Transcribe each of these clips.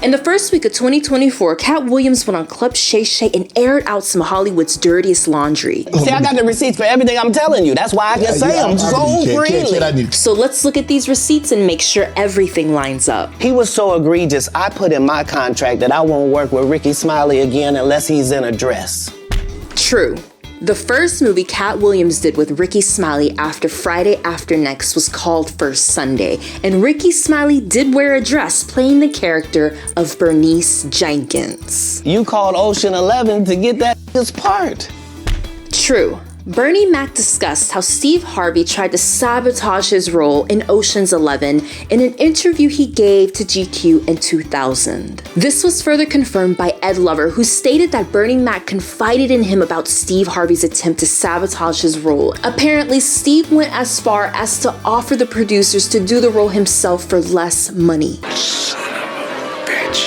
In the first week of 2024, Katt Williams went on Club Shay Shay and aired out some of Hollywood's dirtiest laundry. See, I got the receipts for everything I'm telling you. That's why I can say them so freely. So let's look at these receipts and make sure everything lines up. He was so egregious, I put in my contract that I won't work with Ricky Smiley again unless he's in a dress. True. The first movie Katt Williams did with Ricky Smiley after Friday After Next was called First Sunday, and Ricky Smiley did wear a dress playing the character of Bernice Jenkins. You called Ocean 11 to get that part. True. Bernie Mac discussed how Steve Harvey tried to sabotage his role in Ocean's 11 in an interview he gave to GQ in 2000. This was further confirmed by Ed Lover, who stated that Bernie Mac confided in him about Steve Harvey's attempt to sabotage his role. Apparently, Steve went as far as to offer the producers to do the role himself for less money.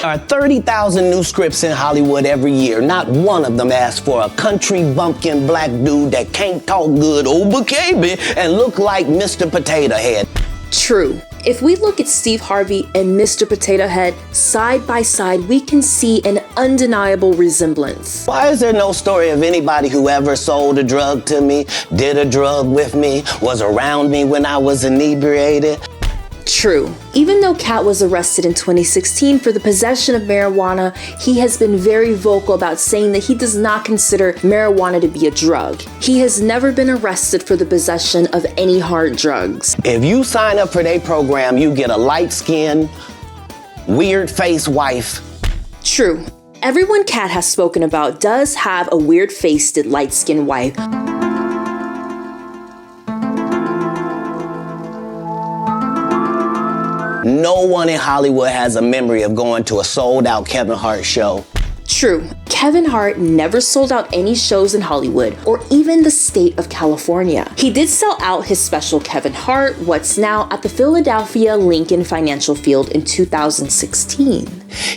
There are 30,000 new scripts in Hollywood every year. Not one of them asks for a country bumpkin black dude that can't talk good over KB and look like Mr. Potato Head. True. If we look at Steve Harvey and Mr. Potato Head side by side, we can see an undeniable resemblance. Why is there no story of anybody who ever sold a drug to me, did a drug with me, was around me when I was inebriated? True. Even though Katt was arrested in 2016 for the possession of marijuana, he has been very vocal about saying that he does not consider marijuana to be a drug. He has never been arrested for the possession of any hard drugs. If you sign up for their program, you get a light-skinned, weird-faced wife. True. Everyone Katt has spoken about does have a weird-faced, light-skinned wife. No one in Hollywood has a memory of going to a sold-out Kevin Hart show. True. Kevin Hart never sold out any shows in Hollywood or even the state of California. He did sell out his special Kevin Hart, What's Now, at the Philadelphia Lincoln Financial Field in 2016.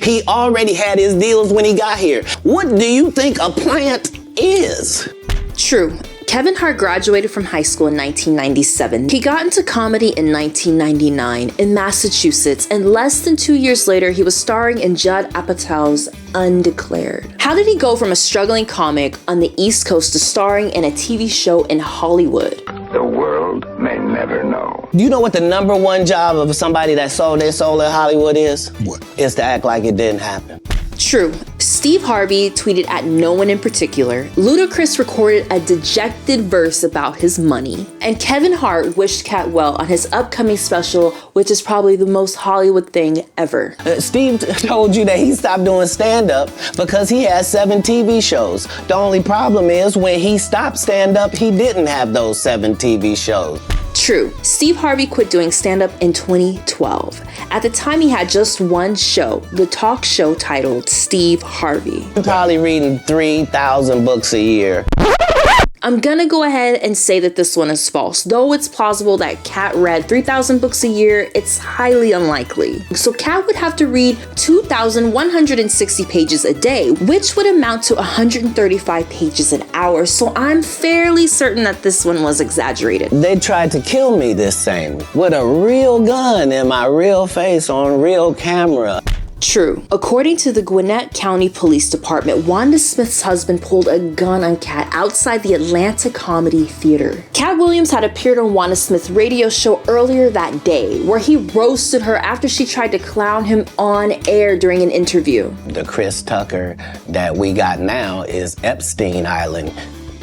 He already had his deals when he got here. What do you think a plant is? True. Kevin Hart graduated from high school in 1997. He got into comedy in 1999 in Massachusetts, and less than 2 years later, he was starring in Judd Apatow's Undeclared. How did he go from a struggling comic on the East Coast to starring in a TV show in Hollywood? The world may never know. Do you know what the #1 job of somebody that sold their soul in Hollywood is? What? Is to act like it didn't happen. True. Steve Harvey tweeted at no one in particular. Ludacris recorded a dejected verse about his money. And Kevin Hart wished Katt well on his upcoming special, which is probably the most Hollywood thing ever. Steve told you that he stopped doing stand-up because he has 7 TV shows. The only problem is when he stopped stand-up, he didn't have those 7 TV shows. True. Steve Harvey quit doing stand-up in 2012. At the time, he had just one show, the talk show titled Steve Harvey. You're probably reading 3,000 books a year. I'm gonna go ahead and say that this one is false. Though it's plausible that Katt read 3,000 books a year, it's highly unlikely. So Katt would have to read 2,160 pages a day, which would amount to 135 pages an hour. So I'm fairly certain that this one was exaggerated. They tried to kill me this thing with a real gun in my real face on real camera. True. According to the Gwinnett County Police Department, Wanda Smith's husband pulled a gun on Katt outside the Atlanta Comedy Theater. Katt Williams had appeared on Wanda Smith's radio show earlier that day, where he roasted her after she tried to clown him on air during an interview. The Chris Tucker that we got now is Epstein Island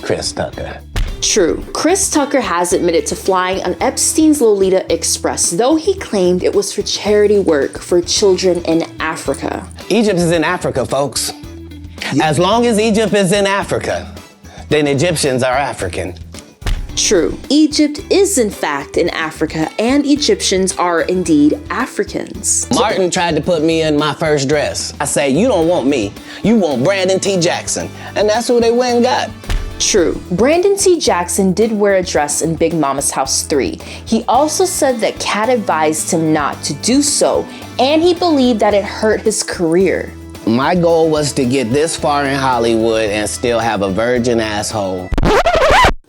Chris Tucker. True. Chris Tucker has admitted to flying on Epstein's Lolita Express, though he claimed it was for charity work for children in Africa. Egypt is in Africa, folks. As long as Egypt is in Africa, then Egyptians are African. True. Egypt is in fact in Africa, and Egyptians are indeed Africans. Martin tried to put me in my first dress. I say, you don't want me, you want Brandon T. Jackson. And that's who they went and got. True. Brandon T. Jackson did wear a dress in Big Mama's House 3. He also said that Katt advised him not to do so, and he believed that it hurt his career. My goal was to get this far in Hollywood and still have a virgin asshole.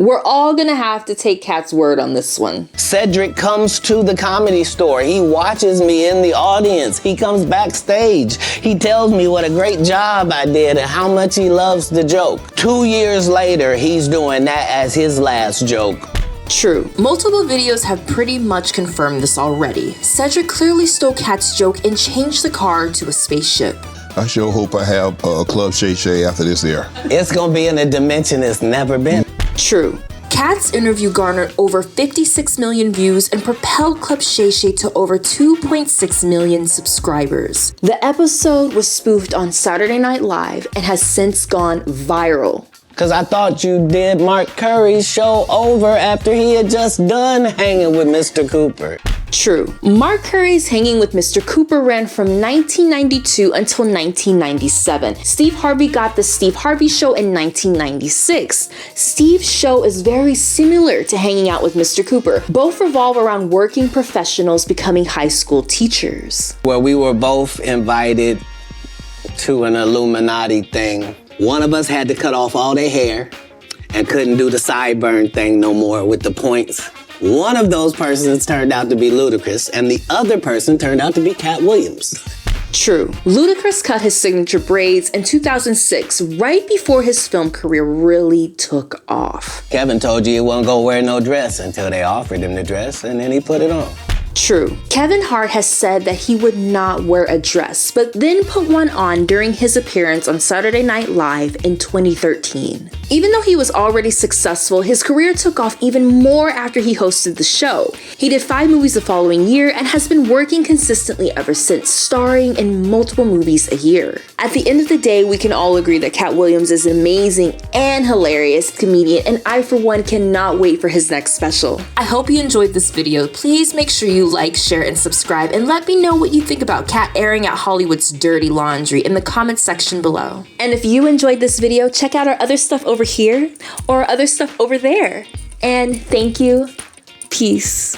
We're all gonna have to take Katt's word on this one. Cedric comes to the Comedy Store. He watches me in the audience. He comes backstage. He tells me what a great job I did and how much he loves the joke. 2 years later, he's doing that as his last joke. True. Multiple videos have pretty much confirmed this already. Cedric clearly stole Katt's joke and changed the car to a spaceship. I sure hope I have a Club Shay Shay after this there. It's gonna be in a dimension it's never been. True. Katt's interview garnered over 56 million views and propelled Club Shay Shay to over 2.6 million subscribers. The episode was spoofed on Saturday Night Live and has since gone viral. Cause I thought you did Mark Curry's show over after he had just done hanging with Mr. Cooper. True. Mark Curry's Hanging with Mr. Cooper ran from 1992 until 1997. Steve Harvey got the Steve Harvey Show in 1996. Steve's show is very similar to Hanging Out with Mr. Cooper. Both revolve around working professionals becoming high school teachers. Where we were both invited to an Illuminati thing. One of us had to cut off all their hair and couldn't do the sideburn thing no more with the points. One of those persons turned out to be Ludacris, and the other person turned out to be Katt Williams. True. Ludacris cut his signature braids in 2006, right before his film career really took off. Kevin told you he wasn't gonna wear no dress until they offered him the dress, and then he put it on. True. Kevin Hart has said that he would not wear a dress, but then put one on during his appearance on Saturday Night Live in 2013. Even though he was already successful, his career took off even more after he hosted the show. He did 5 movies the following year and has been working consistently ever since, starring in multiple movies a year. At the end of the day, we can all agree that Katt Williams is an amazing and hilarious comedian, and I for one cannot wait for his next special. I hope you enjoyed this video. Please make sure you like, share, and subscribe, and let me know what you think about Katt airing out Hollywood's dirty laundry in the comments section below. And if you enjoyed this video, check out our other stuff over here or other stuff over there. And thank you. Peace.